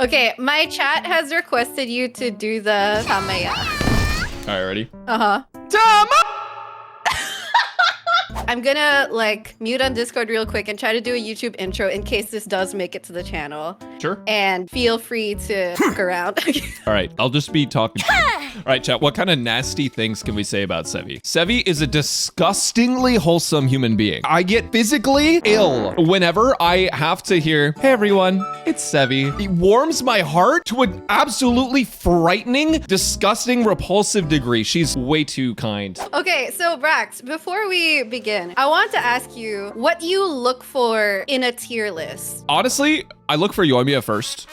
Okay, my chat has requested you to do the Tamaya. All right, ready? Uh-huh. Tama! I'm gonna like mute on Discord real quick and try to do a YouTube intro in case this does make it to the channel. Sure. And feel free to look around. All right, I'll just be talking. All right, chat, what kind of nasty things can we say about Sevi? Sevi is a disgustingly wholesome human being. I get physically ill whenever I have to hear, hey everyone, it's Sevi. It warms my heart to an absolutely frightening, disgusting, repulsive degree. She's way too kind. Okay, so Brax, before we begin, I want to ask you what you look for in a tier list. Honestly, I look for Yoimiya first.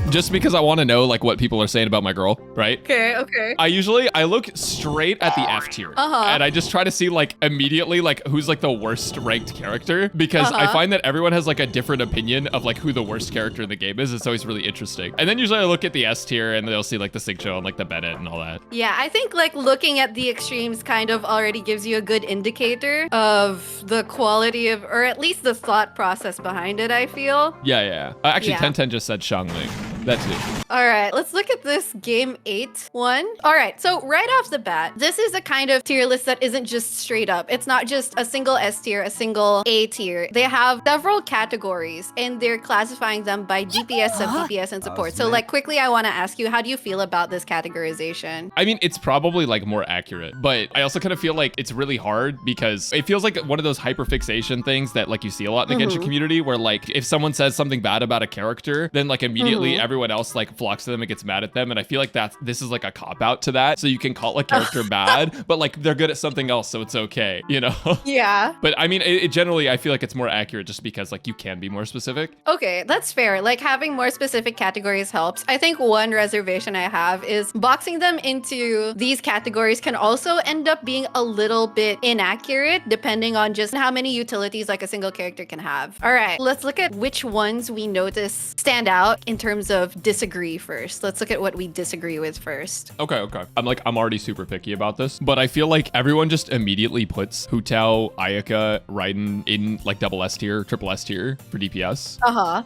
Just because I want to know like what people are saying about my girl, right? Okay, okay. I look straight at the F tier. And I just try to see like immediately like who's like the worst ranked character, because I find that everyone has like a different opinion of like who the worst character in the game is. It's always really interesting. And then usually I look at the S tier and they'll see like the Sigcho and like the Bennett and all that. Yeah, I think like looking at the extremes kind of already gives you a good indicator of the quality of, or at least the thought process behind it, I feel. Yeah. Actually, 1010 just said Shangling. That's it. All right, let's look at this game 8 one. All right, so right off the bat, this is a kind of tier list that isn't just straight up. It's not just a single S tier, a single A tier. They have several categories and they're classifying them by DPS, sub-DPS, and support. So like quickly, I want to ask you, how do you feel about this categorization? I mean, it's probably like more accurate, but I also kind of feel like it's really hard because it feels like one of those hyperfixation things that like you see a lot in the Genshin community where like if someone says something bad about a character, then like immediately everyone else like flocks to them and gets mad at them. And I feel like this is like a cop out to that. So you can call a character bad, but like they're good at something else, so it's okay, you know? Yeah. But I mean, it generally, I feel like it's more accurate just because like you can be more specific. Okay, that's fair. Like having more specific categories helps. I think one reservation I have is boxing them into these categories can also end up being a little bit inaccurate depending on just how many utilities like a single character can have. All right, let's look at which ones we notice stand out in terms of disagree first. Let's look at what we disagree with first. Okay. I'm already super picky about this, but I feel like everyone just immediately puts Hu Tao, Ayaka, Raiden in like double S tier, triple S tier for DPS.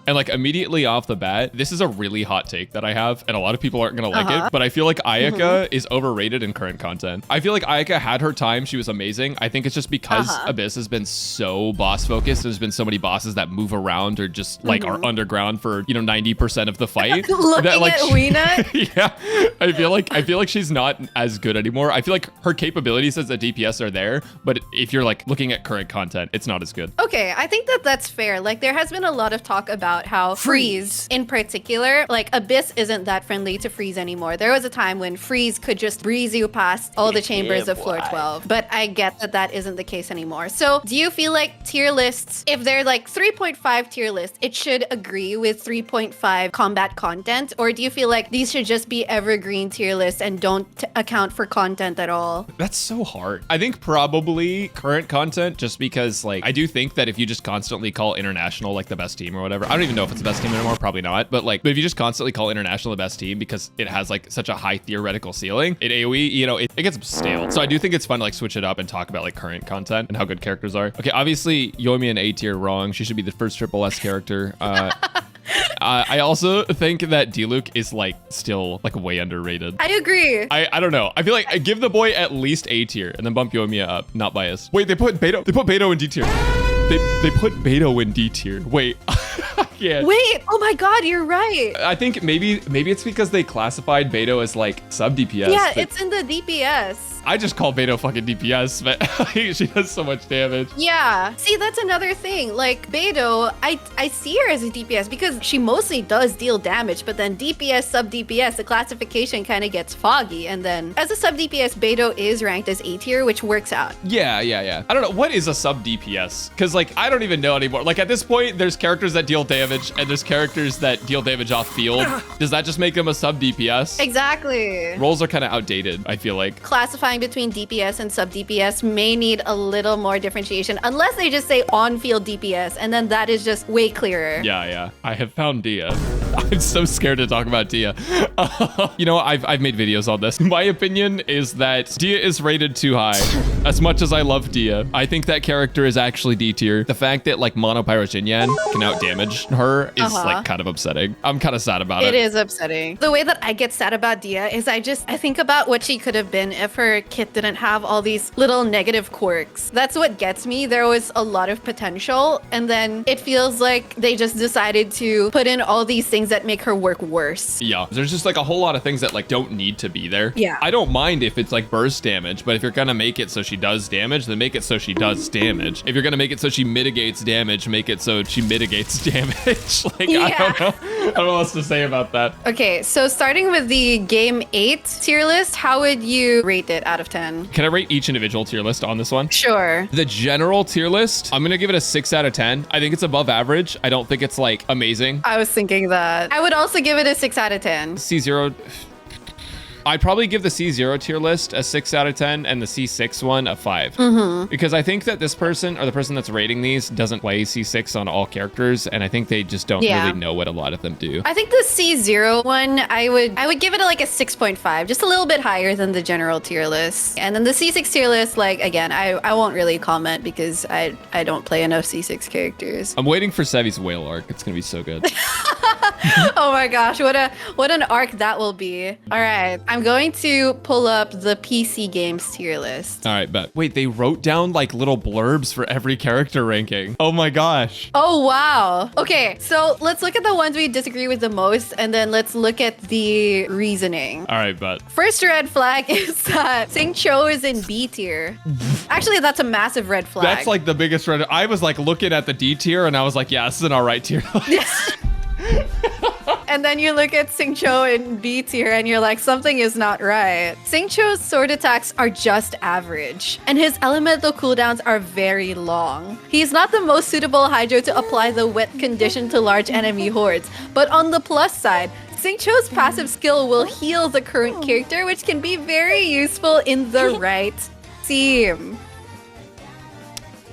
And like immediately off the bat, this is a really hot take that I have, and a lot of people aren't gonna like it, but I feel like Ayaka is overrated in current content. I feel like Ayaka had her time. She was amazing. I think it's just because Abyss has been so boss focused. There's been so many bosses that move around or just like are underground for, 90% of the fight. Looking that, like, at Weena? Yeah, I feel like she's not as good anymore. I feel like her capabilities as a DPS are there, but if you're like looking at current content, it's not as good. Okay, I think that's fair. Like there has been a lot of talk about how Freeze in particular, like Abyss isn't that friendly to Freeze anymore. There was a time when Freeze could just breeze you past all the chambers of floor 12, but I get that isn't the case anymore. So do you feel like tier lists, if they're like 3.5 tier lists, it should agree with 3.5 combat content? Or do you feel like these should just be evergreen tier lists and don't account for content at all? That's so hard. I think probably current content, just because like I do think that if you just constantly call International like the best team or whatever, I don't even know if it's the best team anymore, probably not, but if you just constantly call International the best team because it has like such a high theoretical ceiling, it AoE, it gets stale. So I do think it's fun to like switch it up and talk about like current content and how good characters are. Okay, obviously Yomi in A tier, wrong. She should be the first triple S character. I also think that Diluc is like still like way underrated. I agree. I don't know. I feel like I give the boy at least A tier and then bump Yoimiya up. Not biased. Wait, they put Beto in D tier. They put Beto in D tier. Wait. Yeah. Wait, oh my god, you're right. I think maybe it's because they classified Beto as like sub DPS. Yeah, it's in the DPS. I just call Beto fucking DPS, but she does so much damage. Yeah. See, that's another thing. Like Beto, I see her as a DPS because she mostly does deal damage, but then DPS, sub DPS, the classification kind of gets foggy. And then as a sub DPS, Beto is ranked as A tier, which works out. Yeah. I don't know. What is a sub DPS? Because like, I don't even know anymore. Like at this point, there's characters that deal damage and there's characters that deal damage off field. Does that just make them a sub DPS? Exactly. Roles are kind of outdated, I feel like. Classifying between DPS and sub DPS may need a little more differentiation unless they just say on field DPS, and then that is just way clearer. Yeah. I have found Dia. I'm so scared to talk about Dia. You know, I've made videos on this. My opinion is that Dia is rated too high. As much as I love Dia, I think that character is actually D tier. The fact that like Mono Pyro Jinyan can out damage her is like kind of upsetting. I'm kind of sad about it. It is upsetting. The way that I get sad about Dia is I think about what she could have been if her kit didn't have all these little negative quirks. That's what gets me. There was a lot of potential, and then it feels like they just decided to put in all these things that make her work worse. Yeah, there's just like a whole lot of things that like don't need to be there. Yeah. I don't mind if it's like burst damage, but if you're gonna make it so she does damage, then make it so she does damage. If you're gonna make it so she mitigates damage, make it so she mitigates damage. Like, Yeah. I don't know what else to say about that. Okay, so starting with the game 8 tier list, how would you rate it out of 10? Can I rate each individual tier list on this one? Sure. The general tier list, I'm gonna give it a 6 out of 10. I think it's above average. I don't think it's like amazing. I was thinking that. I would also give it a 6 out of 10. C0. I'd probably give the C0 tier list a 6 out of 10 and the C6 one a 5. Because I think that this person or the person that's rating these doesn't play C6 on all characters, and I think they just don't really know what a lot of them do. I think the C0 one, I would give it like a 6.5, just a little bit higher than the general tier list. And then the C6 tier list, like again, I won't really comment because I don't play enough C6 characters. I'm waiting for Sevi's whale arc. It's gonna be so good. Oh my gosh, what an arc that will be. All right, I'm going to pull up the PC games tier list. All right, bet. Wait, they wrote down like little blurbs for every character ranking. Oh my gosh. Oh wow. Okay, so let's look at the ones we disagree with the most, and then let's look at the reasoning. All right, bet. First red flag is that Xingqiu is in B tier. Actually, that's a massive red flag. That's like the biggest red. I was like looking at the D tier and I was like, yeah, this is an all right tier. And then you look at Xingqiu in B tier and you're like, something is not right. Xingqiu's sword attacks are just average, and his elemental cooldowns are very long. He's not the most suitable Hydro to apply the wet condition to large enemy hordes, but on the plus side, Xingqiu's passive skill will heal the current character, which can be very useful in the right team.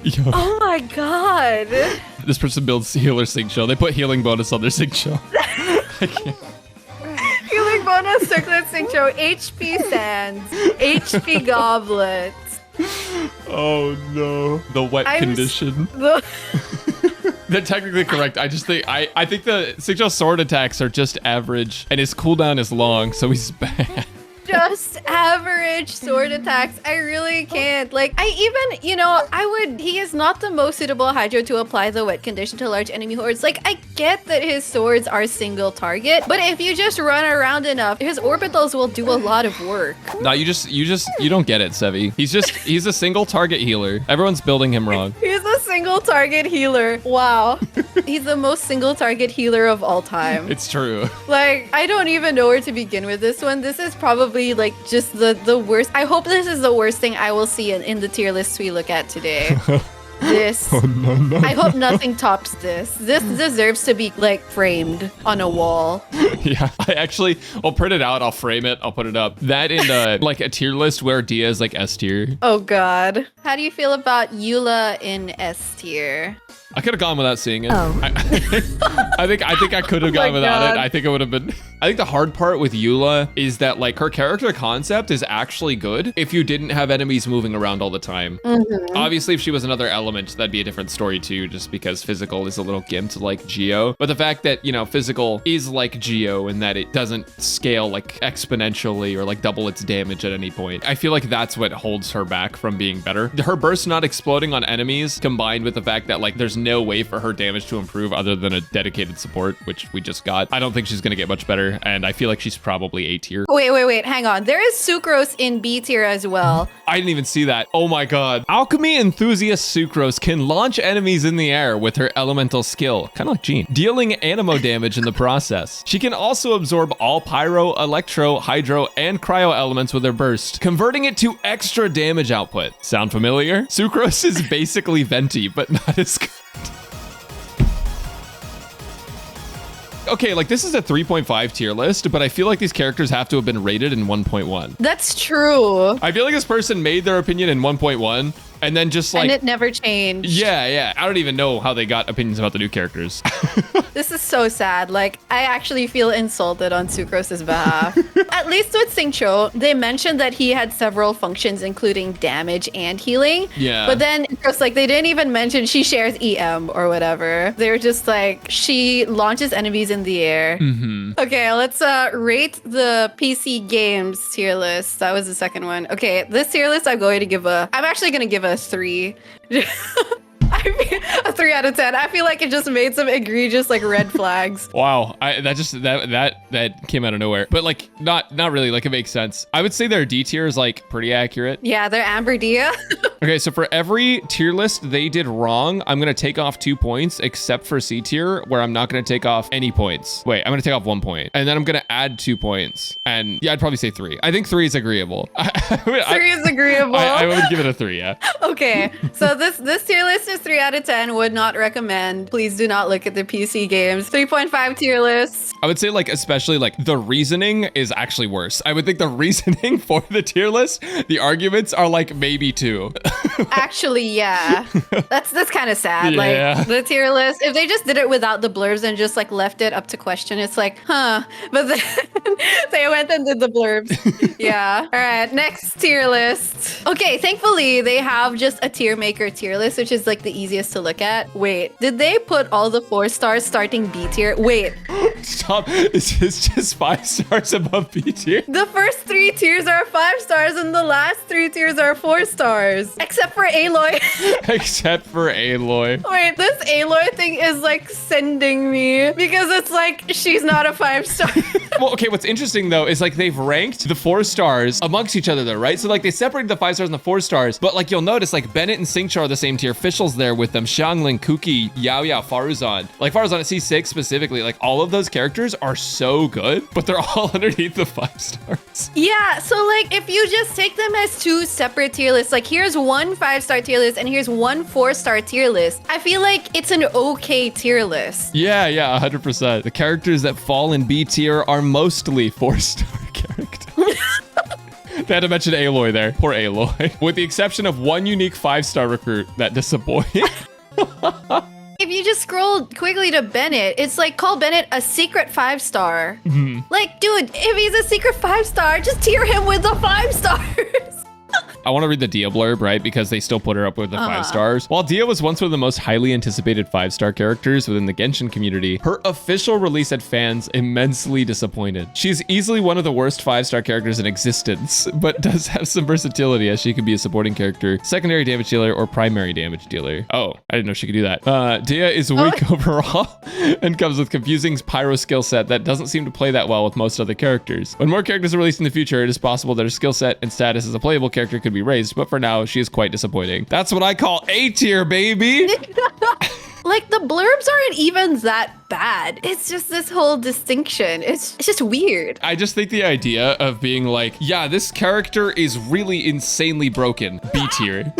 Yo. Oh my god. This person builds healer Xingqiu. They put healing bonus on their Xingqiu. I can't. Healing bonus circlet Xingqiu, HP sands, HP goblets. Oh no. The wet condition. They're technically correct. I just think I think the Xingqiu sword attacks are just average and his cooldown is long, so he's bad. Just average sword attacks. I really can't. Like, he is not the most suitable Hydro to apply the wet condition to large enemy hordes. Like, I get that his swords are single target, but if you just run around enough, his orbitals will do a lot of work. No, you don't get it, Sevi. He's a single target healer. Everyone's building him wrong. He's a single target healer. Wow. He's the most single target healer of all time. It's true. Like, I don't even know where to begin with this one. This is probably like just the worst. I hope this is the worst thing I will see in the tier lists we look at today. This. Oh, no. I hope nothing tops this. This deserves to be like framed on a wall. Yeah, I'll print it out. I'll frame it. I'll put it up. That in like a tier list where Dia is like S tier. Oh God. How do you feel about Eula in S tier? I could have gone without seeing it. Oh. I think I could have gone without it. I think it would have been. I think the hard part with Eula is that like her character concept is actually good if you didn't have enemies moving around all the time. Obviously, if she was another element, that'd be a different story too, just because physical is a little gimped like Geo. But the fact that, physical is like Geo and that it doesn't scale like exponentially or like double its damage at any point, I feel like that's what holds her back from being better. Her burst not exploding on enemies combined with the fact that like there's no way for her damage to improve other than a dedicated support, which we just got. I don't think she's gonna get much better, and I feel like she's probably A tier. Wait, hang on. There is Sucrose in B tier as well. I didn't even see that. Oh my god. Alchemy enthusiast Sucrose can launch enemies in the air with her elemental skill, kind of like Jean, dealing animo damage in the process. She can also absorb all pyro, electro, hydro, and cryo elements with her burst, converting it to extra damage output. Sound familiar? Sucrose is basically Venti, but not as good. Okay, like this is a 3.5 tier list, but I feel like these characters have to have been rated in 1.1. That's true. I feel like this person made their opinion in 1.1 and then just like... And it never changed. Yeah. I don't even know how they got opinions about the new characters. This is so sad. Like, I actually feel insulted on Sucrose's behalf. At least with Xingqiu, they mentioned that he had several functions, including damage and healing. Yeah. But then it was like, they didn't even mention she shares EM or whatever. They're just like, she launches enemies in the air. Okay, let's rate the PC games tier list. That was the second one. Okay, this tier list I'm actually going to give a 3. I mean, a 3 out of 10. I feel like it just made some egregious like red flags. Wow, that came out of nowhere. But like not really, like it makes sense. I would say their D tier is like pretty accurate. Yeah, they're Amber Dia. Okay, so for every tier list they did wrong, I'm gonna take off 2 points, except for C tier, where I'm not gonna take off any points. Wait, I'm gonna take off 1 point, and then I'm gonna add 2 points. And yeah, I'd probably say 3. I think 3 is agreeable. 3 is agreeable. I would give it a 3, yeah. Okay, so this tier list is 3 out of 10. Would not recommend. Please do not look at the PC games. 3.5 tier list. I would say like, especially like the reasoning is actually worse. I would think the reasoning for the tier list, the arguments are like maybe 2. Actually, yeah. That's kind of sad. Yeah. Like the tier list, if they just did it without the blurbs and just like left it up to question, it's like, huh. But then they went and did the blurbs. Yeah. All right, next tier list. Okay, thankfully they have just a tier maker tier list, which is like the easiest to look at. Wait, did they put all the 4 stars starting B tier? Wait. Stop. Is this just 5 stars above B tier? The first 3 tiers are 5 stars and the last 3 tiers are 4 stars. Except for Aloy. Except for Aloy. Wait, this Aloy thing is like sending me because it's like she's not a 5-star. Well, okay, what's interesting though is like they've ranked the 4 stars amongst each other though, right? So like they separated the 5 stars and the 4 stars, but like you'll notice like Bennett and Xingqiu are the same tier. Fischl's there with them. Xiangling, Kuki, Yao Yao, Faruzan. Like Faruzan at C6 specifically, like all of those characters are so good, but they're all underneath the 5 stars. Yeah, so like if you just take them as 2 separate tier lists, like here's one 5-star tier list and here's one 4-star tier list, I feel like it's an okay tier list. Yeah, 100%. The characters that fall in B tier are mostly 4-star characters. They had to mention Aloy there. Poor Aloy. With the exception of one unique 5-star recruit that disappointed. If you just scroll quickly to Bennett, it's like, call Bennett a secret 5-star. Like, dude, if he's a secret 5-star, just tier him with the 5 stars. I want to read the Dia blurb, right? Because they still put her up with the 5 stars. While Dia was once one of the most highly anticipated 5-star characters within the Genshin community, her official release had fans immensely disappointed. She's easily one of the worst 5-star characters in existence, but does have some versatility as she can be a supporting character, secondary damage dealer, or primary damage dealer. Oh, I didn't know she could do that. Dia is weak overall and comes with confusing pyro skill set that doesn't seem to play that well with most other characters. When more characters are released in the future, it is possible that her skill set and status as a playable character could be raised, but for now, she is quite disappointing. That's what I call A tier, baby. Like, the blurbs aren't even that bad. It's just this whole distinction. It's just weird. I just think the idea of being like, yeah, this character is really insanely broken. B tier.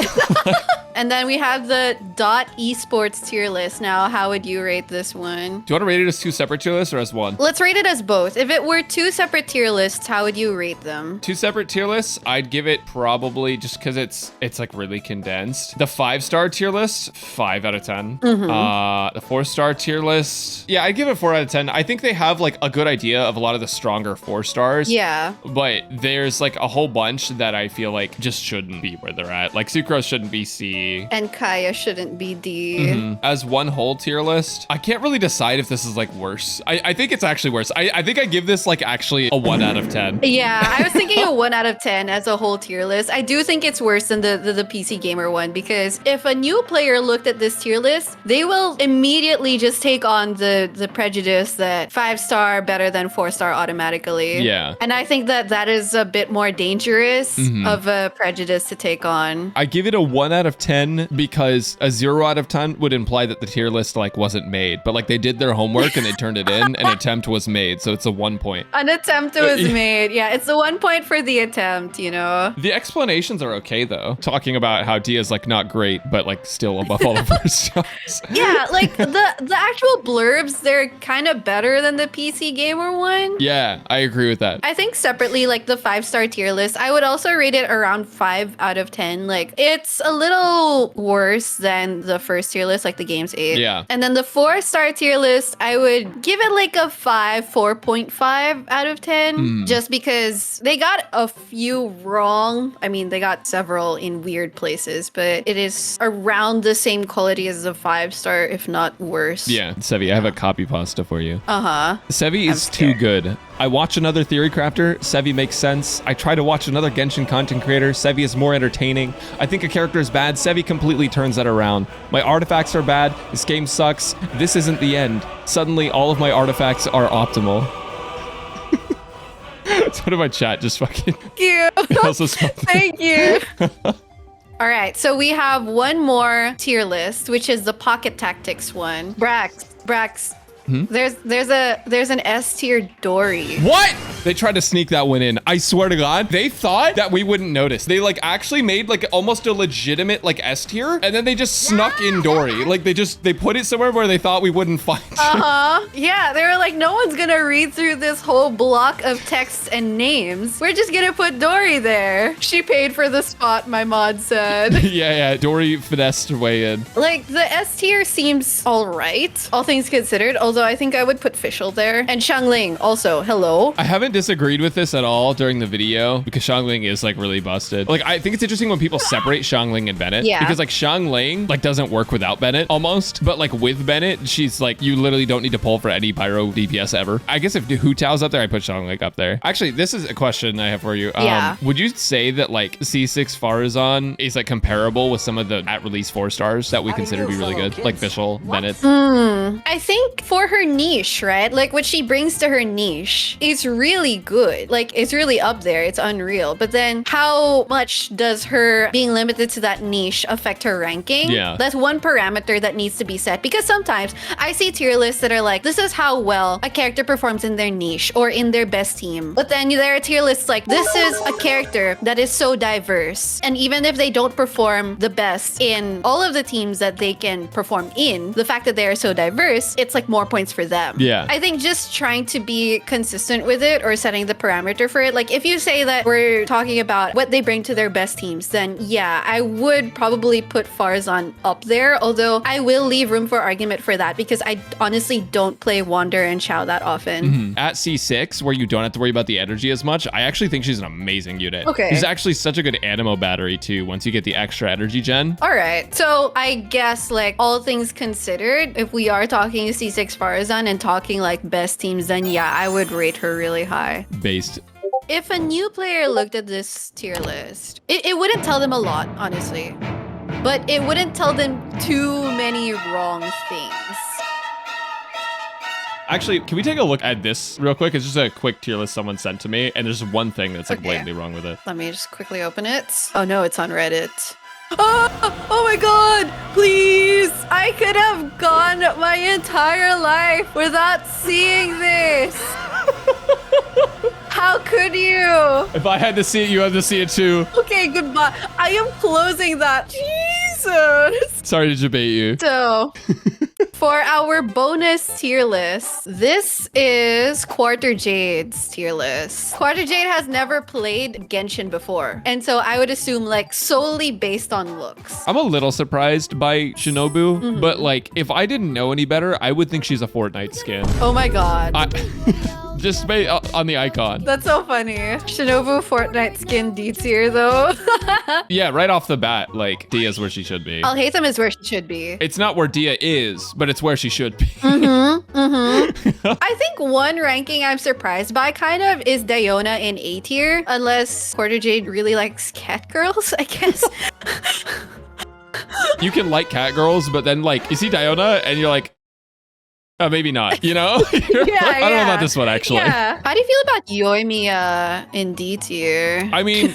And then we have the .esports tier list. Now, how would you rate this one? Do you want to rate it as 2 separate tier lists or as 1? Let's rate it as both. If it were 2 separate tier lists, how would you rate them? 2 separate tier lists, I'd give it probably, just because it's like really condensed. The 5-star tier list, 5 out of 10. The 4-star tier list, yeah, I'd give it 4 out of 10. I think they have like a good idea of a lot of the stronger 4 stars. Yeah. But there's like a whole bunch that I feel like just shouldn't be where they're at. Like Sucrose shouldn't be C. And Kaya shouldn't be D. As one whole tier list, I can't really decide if this is like worse. I think it's actually worse. I think I give this like actually a 1 out of 10. Yeah, I was thinking a 1 out of 10 as a whole tier list. I do think it's worse than the PC Gamer one, because if a new player looked at this tier list, they will immediately just take on the prejudice that 5-star better than 4-star automatically. Yeah. And I think that is a bit more dangerous of a prejudice to take on. I give it a 1 out of 10 because a 0 out of 10 would imply that the tier list like wasn't made, but like they did their homework and they turned it in. An attempt was made, so it's a 1 point. An attempt was made. Yeah, it's a 1 point for the attempt, you know. The explanations are okay though. Talking about how Dia's like not great, but like still above all of her stars. Yeah, like the actual blurbs, they're kind of better than the PC Gamer one. Yeah, I agree with that. I think separately, like the 5-star tier list, I would also rate it around 5 out of 10. Like, it's a little little worse than the first tier list, like the game's 8. Yeah. And then the 4-star tier list, I would give it like a 4.5 out of 10, just because they got a few wrong. I mean, they got several in weird places, but it is around the same quality as a 5-star, if not worse. Yeah, Sevi, I have a copy pasta for you. Sevi is too scared. good. I watch another theory crafter, Sevi makes sense. I try to watch another Genshin content creator, Sevi is more entertaining. I think a character is bad, Sevi completely turns that around. My artifacts are bad, this game sucks, this isn't the end. Suddenly, all of my artifacts are optimal. So did my chat just fucking... Thank you. also Thank you. All right, so we have one more tier list, which is the Pocket Tactics one. Brax. There's an S tier Dory. What? They tried to sneak that one in. I swear to God, they thought that we wouldn't notice. They like actually made like almost a legitimate like S tier, and then they just snuck in Dory. Like they put it somewhere where they thought we wouldn't find it. Yeah, they were like, no one's gonna read through this whole block of texts and names. We're just gonna put Dory there. She paid for the spot, my mod said. Yeah, Dory finessed her way in. Like the S tier seems all right, all things considered. Although I think I would put Fischl there. And Xiangling also, hello. I haven't disagreed with this at all during the video because Xiangling is like really busted. Like I think it's interesting when people separate Xiangling and Bennett. Yeah. Because like Xiangling like doesn't work without Bennett almost. But like with Bennett, she's like, you literally don't need to pull for any pyro DPS ever. I guess if Hu Tao's up there, I put Xiangling up there. Actually, this is a question I have for you. Yeah. Would you say that like C6 Farazan is like comparable with some of the at release 4 stars that we consider to be really good? Like Fischl, Bennett? I think for her niche, right? Like what she brings to her niche is really good. Like it's really up there. It's unreal. But then how much does her being limited to that niche affect her ranking? Yeah. That's one parameter that needs to be set, because sometimes I see tier lists that are like, this is how well a character performs in their niche or in their best team. But then there are tier lists like, this is a character that is so diverse. And even if they don't perform the best in all of the teams that they can perform in, the fact that they are so diverse, it's like more points for them. Yeah. I think just trying to be consistent with it or setting the parameter for it. Like if you say that we're talking about what they bring to their best teams, then yeah, I would probably put Farazan up there. Although I will leave room for argument for that because I honestly don't play Wander and Xiao that often. At C6, where you don't have to worry about the energy as much, I actually think she's an amazing unit. Okay. She's actually such a good animo battery too once you get the extra energy gen. All right. So I guess like all things considered, if we are talking C6 Farazan and talking like best teams, then yeah, I would rate her really high. Based. If a new player looked at this tier list, it wouldn't tell them a lot, honestly. But it wouldn't tell them too many wrong things. Actually, can we take a look at this real quick? It's just a quick tier list someone sent to me, and there's one thing that's like Okay. blatantly wrong with it. Let me just quickly open it. Oh no, it's on Reddit. Oh my god, please! I could have gone my entire life without seeing this! How could you? If I had to see it, you had to see it too. Okay, goodbye. I am closing that. Jesus! Sorry to debate you. So, for our bonus tier list, this is Quarter Jade's tier list. Quarter Jade has never played Genshin before. And so I would assume like solely based on looks. I'm a little surprised by Shinobu, but like if I didn't know any better, I would think she's a Fortnite skin. Oh my god. Just on the icon. That's so funny. Shinobu Fortnite skin D tier though. Yeah, right off the bat, like Dia's where she should be. I'll hate them is where she should be. It's not where Dia is, but it's where she should be. I think one ranking I'm surprised by kind of is Diona in A tier, unless Quarter Jade really likes cat girls, I guess. You can like cat girls, but then like you see Diona and you're like, oh, maybe not, you know? I don't know about this one, actually. Yeah. How do you feel about Yoimiya in D tier? I mean,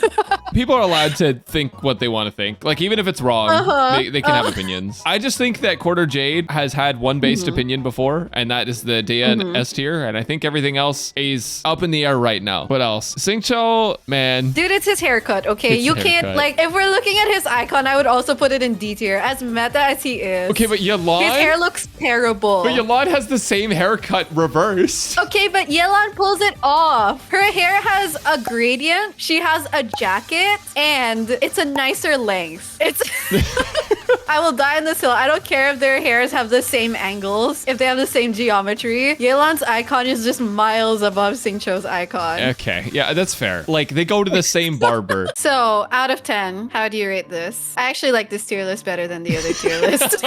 people are allowed to think what they want to think. Like, even if it's wrong, they can have opinions. I just think that Quarter Jade has had one based opinion before, and that is the Dia and S tier, and I think everything else is up in the air right now. What else? Singcho, man. Dude, it's his haircut, okay? It's You the can't, haircut. like, if we're looking at his icon, I would also put it in D tier, as meta as he is. Okay, but Yelan... His hair looks terrible. But Yelan has the same haircut reversed. Okay, but Yelan pulls it off. Her hair has a gradient. She has a jacket. it, and it's a nicer length. It's I will die on this hill. I don't care if their hairs have the same angles, if they have the same geometry. Yelan's icon is just miles above Xingqiu's icon. Okay, yeah, that's fair. Like, they go to the same barber. So, out of 10, how do you rate this? I actually like this tier list better than the other tier list.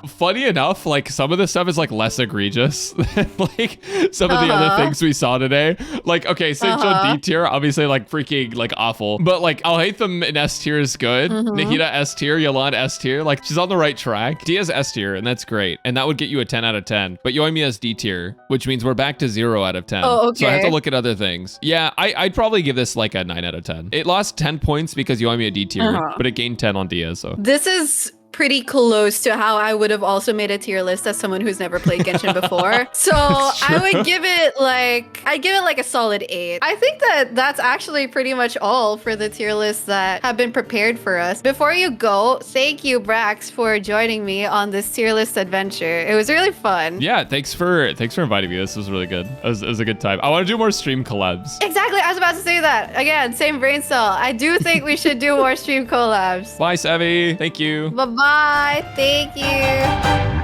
Funny enough, like, some of the stuff is, like, less egregious than, like, some of the other things we saw today. Like, okay, Xingqiu D tier, obviously, like, freaking, like, awful. But, like, I'll hate them in S tier is good. Nahida S tier, Yelan S tier. Like, she's on the right track. Dia's S tier, and that's great. And that would get you a 10 out of 10. But Yoimi has D tier, which means we're back to 0 out of 10. Oh, okay. So I have to look at other things. Yeah, I'd probably give this like a 9 out of 10. It lost 10 points because Yoimi a D tier, but it gained 10 on Dia, so. This is pretty close to how I would have also made a tier list as someone who's never played Genshin before. So I would give it like a solid 8. I think that that's actually pretty much all for the tier lists that have been prepared for us. Before you go, thank you, Brax, for joining me on this tier list adventure. It was really fun. Yeah, thanks for inviting me. This was really good. It was a good time. I want to do more stream collabs. Exactly. I was about to say that. Again, same brain cell. I do think we should do more stream collabs. Bye, Savvy. Thank you. Bye-bye. Thank you.